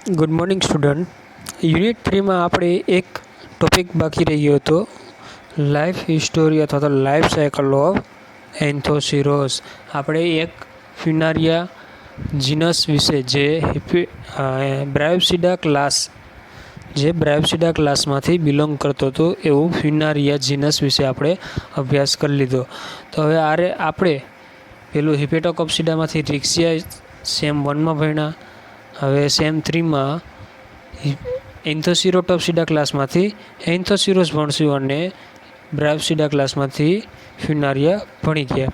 Good morning student. Unit 3માં આપણે એક topic બાકી રહ્યો હતો, લાઈફ હિસ્ટોરી અથવા તો લાઈફ સાયકલ ઓફ એન્થોસિરોસ. આપણે એક ફ્યુનારિયા જીનસ વિશે જે બ્રાયોપ્સિડા ક્લાસમાંથી બિલોંગ કરતો હતો એવું ફ્યુનારિયા જીનસ વિશે આપણે અભ્યાસ કરી લીધો. તો હવે આપણે પેલું હિપેટોકોપ્સિડામાંથી રિક્સિયા સેમ 1માં ભણ્યા. હવે સેમ 3માં એન્થોસિરોટોપ્સિડા ક્લાસમાંથી એન્થોસિરોસ ભણશું અને બ્રાયોપ્સિડા ક્લાસમાંથી ફ્યુનારિયા ભણી ગયા.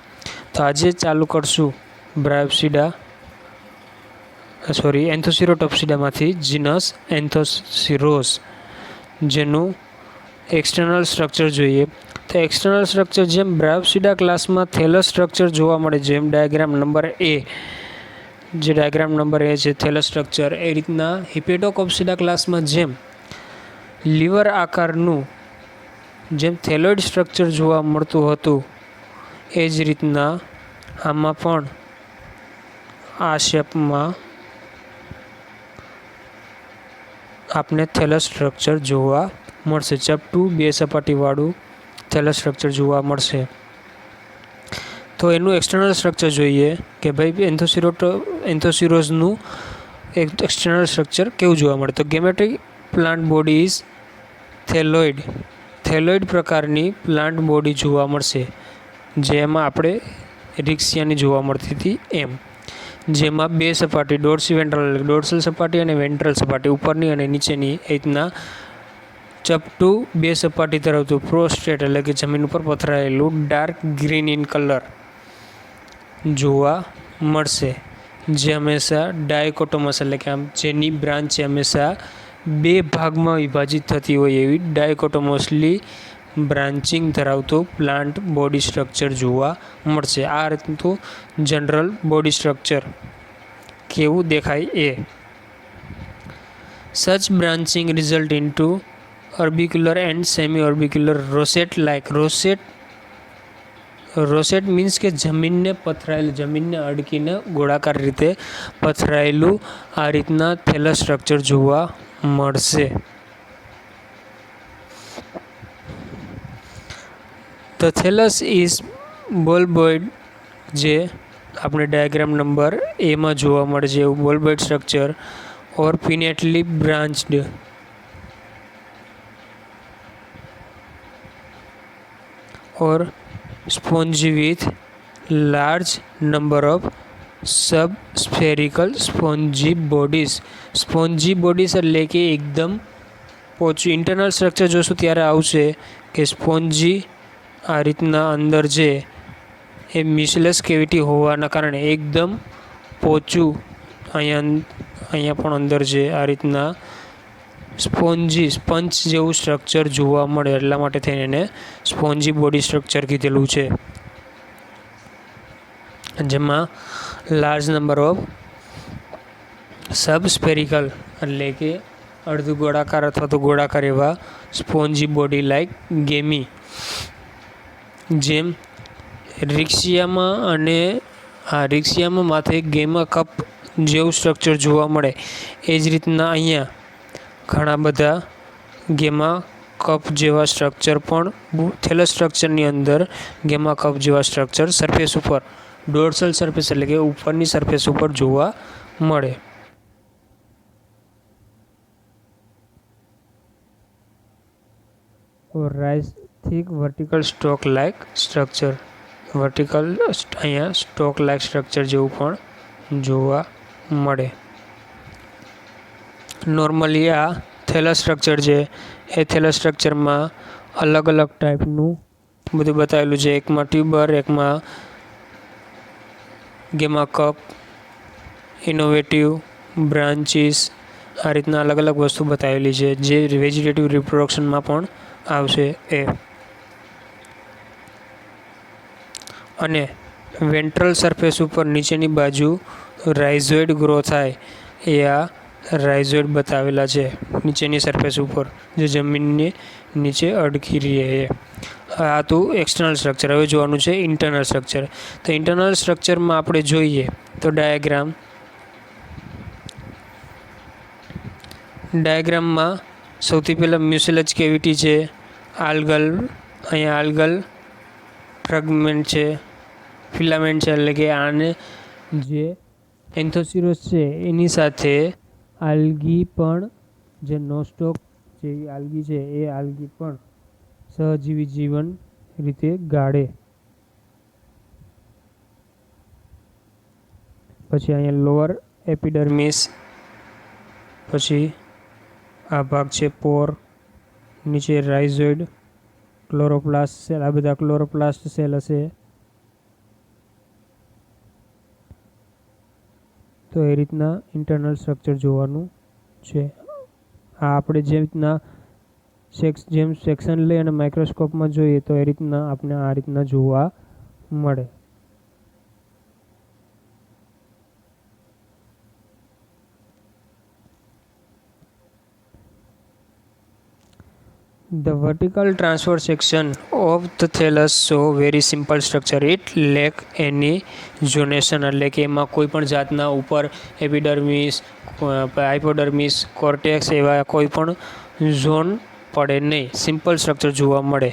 તો આજે ચાલુ કરશું એન્થોસિરોટોપ્સિડામાંથી જીનસ એન્થોસિરોસ, જેનું એક્સટર્નલ સ્ટ્રક્ચર જોઈએ. તો એક્સટર્નલ સ્ટ્રક્ચર જેમ બ્રાયોપ્સિડા ક્લાસમાં થેલસ સ્ટ્રક્ચર જોવા મળે, જેમ ડાયાગ્રામ નંબર એ છે થેલસ સ્ટ્રક્ચર, એ રીતના હિપેટોકોપ્સિડા ક્લાસમાં જેમ લીવર આકારનું જેમ થેલોઇડ સ્ટ્રક્ચર જોવા મળતું હતું, એ જ રીતના આમાં પણ આ શેપમાં આપને થેલસ સ્ટ્રક્ચર જોવા મળશે. ચપટું 2 સપાટીવાળું થેલસ સ્ટ્રક્ચર જોવા મળશે. તો એનું એક્સટર્નલ સ્ટ્રક્ચર જોઈએ કે ભાઈ એન્થોસિરોસનું એક્સટર્નલ સ્ટ્રક્ચર કેવું જોવા મળે. તો ગેમેટ્રિક પ્લાન્ટ બોડી ઇઝ થેલોઇડ પ્રકારની પ્લાન્ટ બોડી જોવા મળશે, જેમાં આપણે રિક્સિયાની જોવા મળતી હતી એમ. જેમાં 2 સપાટી ડોર્સલ સપાટી અને વેન્ટ્રલ સપાટી, ઉપરની અને નીચેની એ રીતના ચપટું 2 સપાટી ધરાવતું પ્રોસ્ટ્રેટ એટલે કે જમીન ઉપર પથરાયેલું ડાર્ક ગ્રીન ઇન કલર જોવા મળશે, જે હંમેશા ડાયકોટોમસ એટલે કે આમ જેની બ્રાન્ચ હંમેશા 2 ભાગમાં વિભાજિત થતી હોય એવી ડાયકોટોમસલી બ્રાન્ચિંગ ધરાવતું પ્લાન્ટ બોડી સ્ટ્રક્ચર જોવા મળશે. આ રીતનું જનરલ બોડી સ્ટ્રક્ચર કેવું દેખાય એ. Such branching result into orbicular and semi-orbicular rosette means કે જમીનને અડકીને ગોળાકાર રીતે પથરાયેલું આ રીતના થેલસ સ્ટ્રક્ચર જોવા મળશે. ધ થેલસ ઇઝ બોલ્બોઇડ, જે આપણે ડાયાગ્રામ નંબર એમાં જોવા મળે છે એવું bulboid structure, or pinnately branched or spongy with large number of subspherical spongy bodies એટલે કે એકદમ પોચું. ઇન્ટરનલ સ્ટ્રક્ચર જોશું ત્યારે આવશે કે સ્પોન્જી આ રીતના અંદર છે એ મિસેલસ કેવિટી હોવાના કારણે એકદમ પોચું અહીંયા પણ અંદર છે આ રીતના સ્પંજ જેવું સ્ટ્રક્ચર જોવા મળે, એટલા માટે થઈને એને સ્પોન્જી બોડી સ્ટ્રક્ચર કીધેલું છે. જેમાં લાર્જ નંબર ઓફ સબસ્ફેરિકલ એટલે કે અર્ધ ગોળાકાર અથવા તો ગોળાકાર એવા સ્પોન્જી બોડી લાઇક ગેમી, જેમ રિક્સિયામાં માથે ગેમા કપ જેવું સ્ટ્રક્ચર જોવા મળે, એ જ રીતના અહીંયા ઘણા બધા ગેમા કપ જેવા સ્ટ્રક્ચર પણ થેલસ સ્ટ્રક્ચરની અંદર ગેમા કપ જેવા સ્ટ્રક્ચર સરફેસ ઉપર ડોર્સલ સરફેસ એટલે કે ઉપરની સરફેસ ઉપર જોવા મળે. Rise thick vertical stock like structure, અહીંયા સ્ટોક લાઇક સ્ટ્રક્ચર જેવું પણ જોવા મળે. નોર્મલી આ થેલસ સ્ટ્રક્ચર છે એ થેલસ સ્ટ્રક્ચરમાં અલગ અલગ ટાઈપનું બધું બતાવેલું છે. એકમાં ટ્યુબર, એકમાં ગેમા કપ, ઇનોવેટિવ બ્રાન્ચીસ, આ રીતના અલગ અલગ વસ્તુ બતાવેલી છે જે વેજીટેટિવ રિપ્રોડક્શનમાં પણ આવશે એ. અને વેન્ટ્રલ સરફેસ ઉપર નીચેની બાજુ રાઇઝોઇડ ગ્રો થાય એ આ રાઇઝોઇડ બતાવેલા છે નીચેની સરફેસ ઉપર, જે જમીનની નીચે અડકી રહે. આ તો એક્સટર્નલ સ્ટ્રક્ચર. હવે જોવાનું છે ઇન્ટરનલ સ્ટ્રક્ચર. તો ઇન્ટરનલ સ્ટ્રક્ચરમાં આપણે જોઈએ તો ડાયાગ્રામ ડાયાગ્રામમાં સૌથી પહેલાં મ્યુસિલજ કેવિટી છે, આલ્ગલ, અહીંયા આલ્ગલ ફ્રેગમેન્ટ છે, ફિલામેન્ટ છે, એટલે કે આને જે એન્થોસિરોસ છે એની સાથે આલ્ગી પણ, જે નોસ્ટોક જેવી આલ્ગી છે એ આલ્ગી પણ સહજીવી જીવન રીતે ગાળે. પછી અહીંયા લોઅર એપિડર્મિસ, પછી આ ભાગ છે પોર, નીચે રાઇઝોઇડ, ક્લોરોપ્લાસ્ટ સેલ, આ બધા ક્લોરોપ્લાસ્ટ સેલ હશે. તો એ રીતના ઇન્ટરનલ સ્ટ્રક્ચર જોવાનું છે. આ આપણે જે રીતના જેમ સેક્શન લઈ અને માઇક્રોસ્કોપમાં જોઈએ તો એ રીતના આપણે આ રીતના જોવા મળે. The vertical transverse section of the thallus show very simple structure. It lack any zonation, એટલે કે એમાં કોઈ પણ જાતના ઉપર એપિડર્મિસ, હાઇપોડર્મિસ, કોર્ટેક્સ એવા કોઈ પણ ઝોન પડે નહીં. સિમ્પલ સ્ટ્રક્ચર જોવા મળે.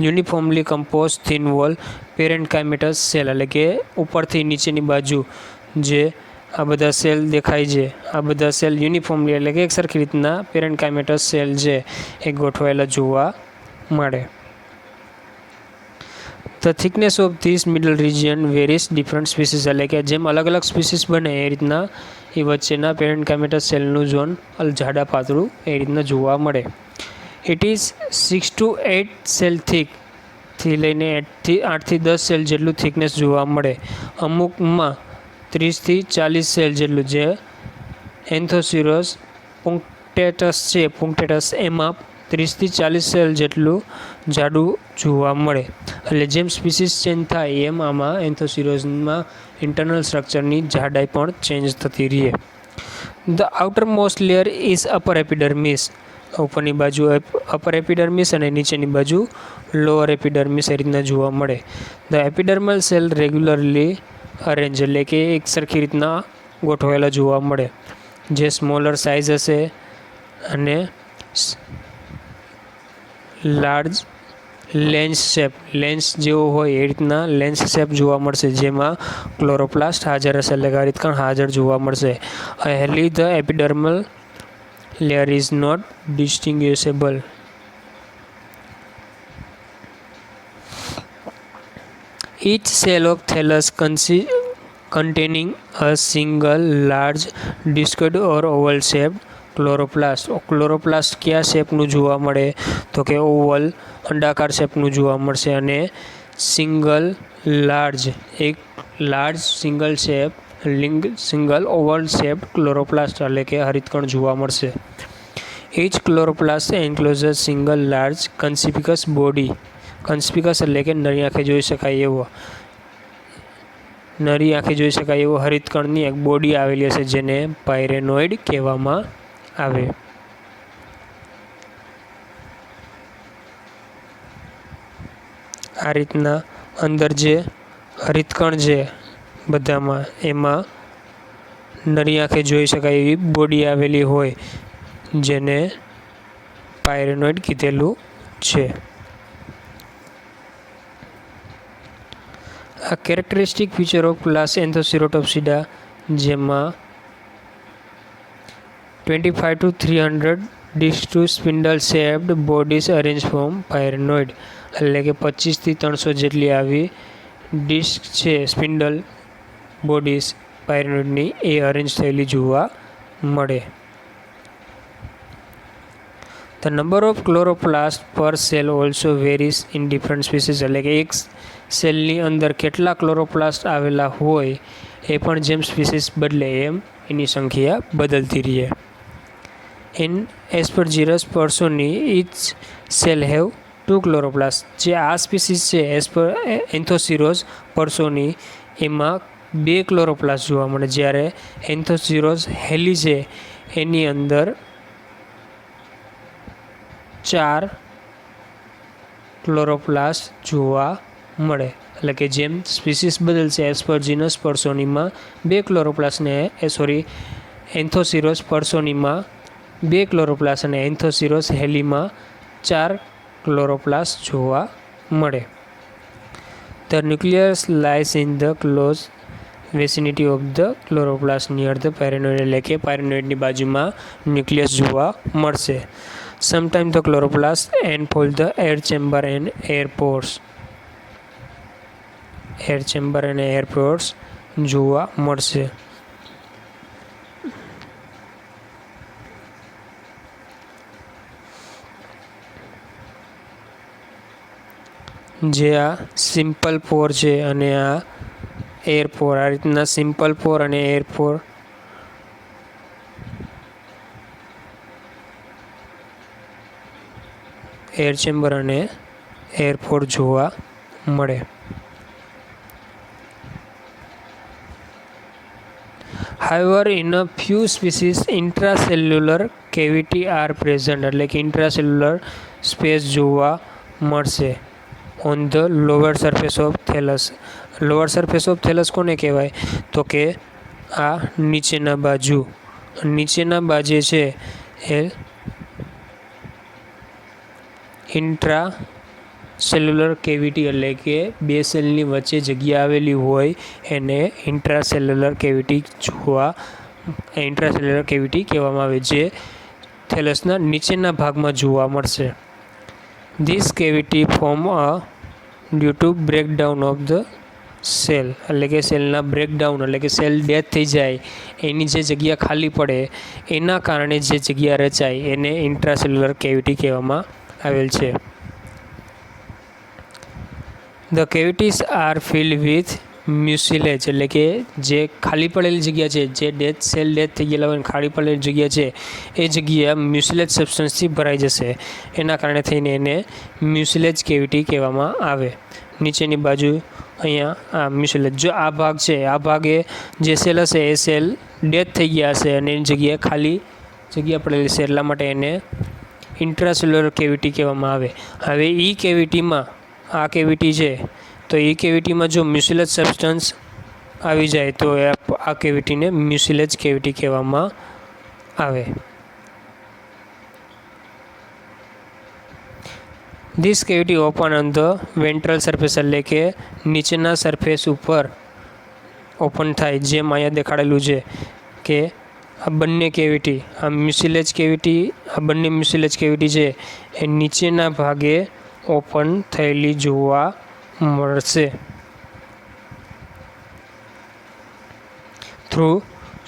Uniformly compose thin wall parenchymatous cell, એટલે કે ઉપરથી નીચેની બાજુ જે આ બધા સેલ દેખાય છે, આ બધા સેલ યુનિફોર્મલી એટલે કે એક સરખી રીતના પેરેન્કાઇમેટસ સેલ છે એ ગોઠવાયેલા જોવા મળે. The thickness of this middle region varies different species, એટલે કે જેમ અલગ અલગ સ્પીસીસ બને એ રીતના એ વચ્ચેના પેરેન્કાઇમેટસ સેલનું ઝોન જાડા પાતળું એ રીતના જોવા મળે. It is 6 to 8 cell thick, થી લઈને 8 થી 10 સેલ જેટલું થિકનેસ જોવા મળે. અમુકમાં 30 થી 40 સેલ જેટલું, જે એન્થોસિરોસ પુંક્ટેટસ છે, પુંક્ટેટસ એમાં 30 થી 40 સેલ જેટલું જાડું જોવા મળે. એટલે જેમ સ્પીસીસ ચેન્જ થાય એમ આમાં એન્થોસિરોસમાં ઇન્ટરનલ સ્ટ્રક્ચરની જાડાઈ પણ ચેન્જ થતી રહે. The outer most layer is upper epidermis, ઉપરની બાજુ અપર એપિડર્મિસ અને નીચેની બાજુ લોઅર એપિડર્મિસ એ રીતના જોવા મળે. ધ એપિડર્મલ સેલ રેગ્યુલરલી અરેન્જ, એટલે કે એક સરખી રીતના ગોઠવાયેલા જોવા મળે, જે સ્મોલર સાઇઝ હશે અને લાર્જ લેન્સ શેપ, લેન્સ જેવો હોય એ રીતના લેન્સ શેપ જોવા મળશે, જેમાં ક્લોરોપ્લાસ્ટ હાજર હશે, એટલે કે આ રીતના હાજર જોવા મળશે. હેલી the epidermal layer is not distinguishable. Each cell of thallus containing a single large discoid or oval shaped chloroplast. Chloroplast કયા શેપનું જોવા મળે તો કે ઓવલ, અંડાકાર શેપનું જોવા મળશે, અને સિંગલ લાર્જ, એક large single Oval shape chloroplast એટલે કે હરિતકણ જોવા મળશે. Each chloroplast encloses single large conspicuous body. કન્સ્પિકસ એટલે કે નરી આંખે જોઈ શકાય એવો હરિતકણની એક બોડી આવેલી હશે, જેને પાયરેનોઇડ કહેવામાં આવે. આ રીતના અંદર જે હરિતકણ છે બધામાં, એમાં નરી આંખે જોઈ શકાય એવી બોડી આવેલી હોય, જેને પાયરેનોઇડ કીધેલું છે. આ કેરેક્ટરિસ્ટિક ફીચર ઓફ ક્લાસ એન્થોસિરોટોપ્સિડા, જેમાં 25 to 300 disc to spindle shaped bodies arranged from pyrenoid, એટલે કે 25 થી 300 જેટલી આવી ડિસ્ક છે, સ્પિન્ડલ બોડીઝ પાયરેનોઇડની, એ અરેન્જ થયેલી જોવા મળે. ધ નંબર ઓફ ક્લોરોપ્લાસ્ટ પર cell also varies in different species, એટલે કે એક સેલની અંદર કેટલા ક્લોરોપ્લાસ્ટ આવેલા હોય એ પણ જેમ સ્પીસીસ બદલે એમ એની સંખ્યા બદલતી રહે. ઇન એસ્પરજીરસ પર્સોની ઇચ સેલ હેવ 2 ક્લોરોપ્લાસ્ટ. જે આ સ્પીસીસ છે એન્થોસિરોસ પર્સોની, એમાં 2 ક્લોરોપ્લાસ્ટ જોવા મળે, જ્યારે એન્થોસિરોસ હેલી છે એની અંદર 4 ક્લોરોપ્લાસ્ટ જોવા મળે. એટલે કે જેમ સ્પીસીસ બદલશે એસ્પરજીનસ પર્સોનીમાં 2 ક્લોરોપ્લાસ્ટને એન્થોસિરોસ પર્સોનીમાં 2 ક્લોરોપ્લાસ્ટ અને એન્થોસિરોસ હેલીમાં 4 ક્લોરોપ્લાસ્ટ જોવા મળે. The nucleus lies in the close vicinity of the chloroplast near the pyrenoid, એટલે કે પેરેનોઇડની બાજુમાં ન્યુક્લિયસ જોવા મળશે. Sometime the chloroplast enfold the air chamber and airports, air chamber અને એરપોર્ટ્સ જોવા મળશે. જે આ સિમ્પલ પોર છે અને આ એર પોર, આ રીતના સિમ્પલ પોર અને એર પોર એર ચેમ્બર અને એરપોર્ટ જોવા મળે. However, in a few species, intracellular cavity are present, એટલે કે intracellular સ્પેસ જોવા મળશે on the lower surface of thallus. Lower surface of thallus કોને કહેવાય? તો કે આ નીચેના બાજુ છે એ ઇન્ટ્રા સેલ્યુલર કેવિટી, એટલે કે બે સેલની વચ્ચે જગ્યા આવેલી હોય એને ઇન્ટ્રાસેલ્યુલર કેવિટી કહેવામાં આવે, જે થેલસના નીચેના ભાગમાં જોવા મળશે. This cavity form due to breakdown of the cell, એટલે કે સેલના બ્રેકડાઉન, એટલે કે સેલ ડેથ થઈ જાય એની જે જગ્યા ખાલી પડે એના કારણે જે જગ્યા રચાય એને ઇન્ટ્રાસેલ્યુલર કેવિટી કહેવામાં આવેલ છે. ધ કેવિટીઝ આર ફિલ્ડ વિથ મ્યુસિલેજ, એટલે કે જે ખાલી પડેલી જગ્યા છે, જે સેલ ડેથ થઈ ગયેલા હોય ખાલી પડેલી જગ્યા છે એ જગ્યા મ્યુસિલેજ સબસ્ટન્સથી ભરાઈ જશે. એના કારણે થઈને એને મ્યુસિલેજ કેવિટી કહેવામાં આવે. નીચેની બાજુ અહીંયા આ મ્યુસિલેજ, જો આ ભાગ છે, આ ભાગે જે સેલ હશે એ સેલ ડેથ થઈ ગયા હશે અને એની જગ્યાએ ખાલી જગ્યા પડેલી છે, એટલા માટે એને ઇન્ટ્રાસેલ્યુલર કેવિટી કહેવામાં આવે. હવે ઈ કેવિટીમાં, આ કેવિટી છે તો એ કેવિટીમાં જો મ્યુસિલેજ સબસ્ટન્સ આવી જાય તો આ કેવિટીને મ્યુસિલેજ કેવિટી કહેવામાં આવે. This cavity open on the ventral surface, એટલે કે નીચેના સરફેસ ઉપર ઓપન થાય, જેમ અહીંયા દેખાડેલું છે કે આ બંને કેવિટી, આ મ્યુસિલેજ કેવિટી, આ બંને મ્યુસિલેજ કેવિટી છે એ નીચેના ભાગે ઓપન થયેલી જોવા મળશે. થ્રુ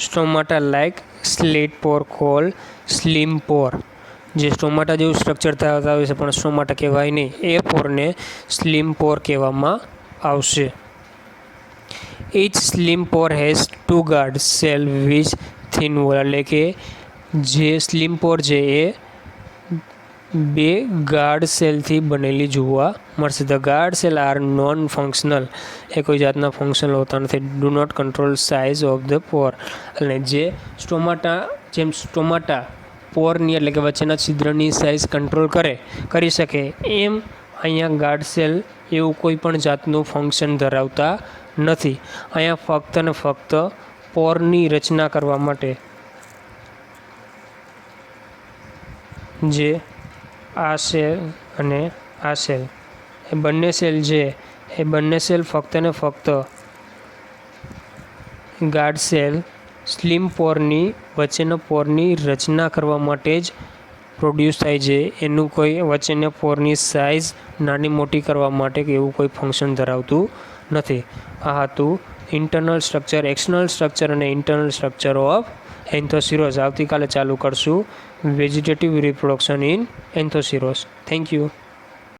સ્ટોમાટા લાઇક સ્લિટ પોર કોલ સ્લિમ પોર, જે સ્ટોમાટા જેવું સ્ટ્રક્ચર ધરાવતા હોય છે પણ સ્ટોમાટા કહેવાય નહીં, એ પોરને સ્લિમ પોર કહેવામાં આવશે. Each slim Por has 2 guard cell which thin wall, એટલે કે જે સ્લિમ પોર છે એ 2 ગાર્ડ સેલથી બનેલી જોવા મળશે. The guard cell are non functional, એ કોઈ જાતના ફંક્શનલ હોતા નથી. Do not control size of the pore, અને જે સ્ટોમાટા પોરની, એટલે કે વચ્ચેના છિદ્રની સાઇઝ કંટ્રોલ કરી શકે એમ અહીંયા ગાર્ડ સેલ એવું કોઈ પણ જાતનું ફંક્શન ધરાવતા નથી. અહીંયા ફક્ત ને ફક્ત પોરની રચના કરવા માટે જે આ સેલ અને આ સેલ, એ બંને સેલ છે એ બંને સેલ ફક્ત ને ફક્ત ગાર્ડ સેલ સ્લિમ પોરની વચ્ચેના પોરની રચના કરવા માટે જ પ્રોડ્યુસ થાય છે. એનું કોઈ વચ્ચેના પોરની સાઇઝ નાની મોટી કરવા માટે કે એવું કોઈ ફંક્શન ધરાવતું નથી. આ હતું ઇન્ટરનલ સ્ટ્રક્ચર, એક્સટર્નલ સ્ટ્રક્ચર અને ઇન્ટરનલ સ્ટ્રક્ચર ઓફ એન્થોસિરોસ. આવતીકાલે ચાલુ કરશું vegetative reproduction in Anthoceros. Thank you.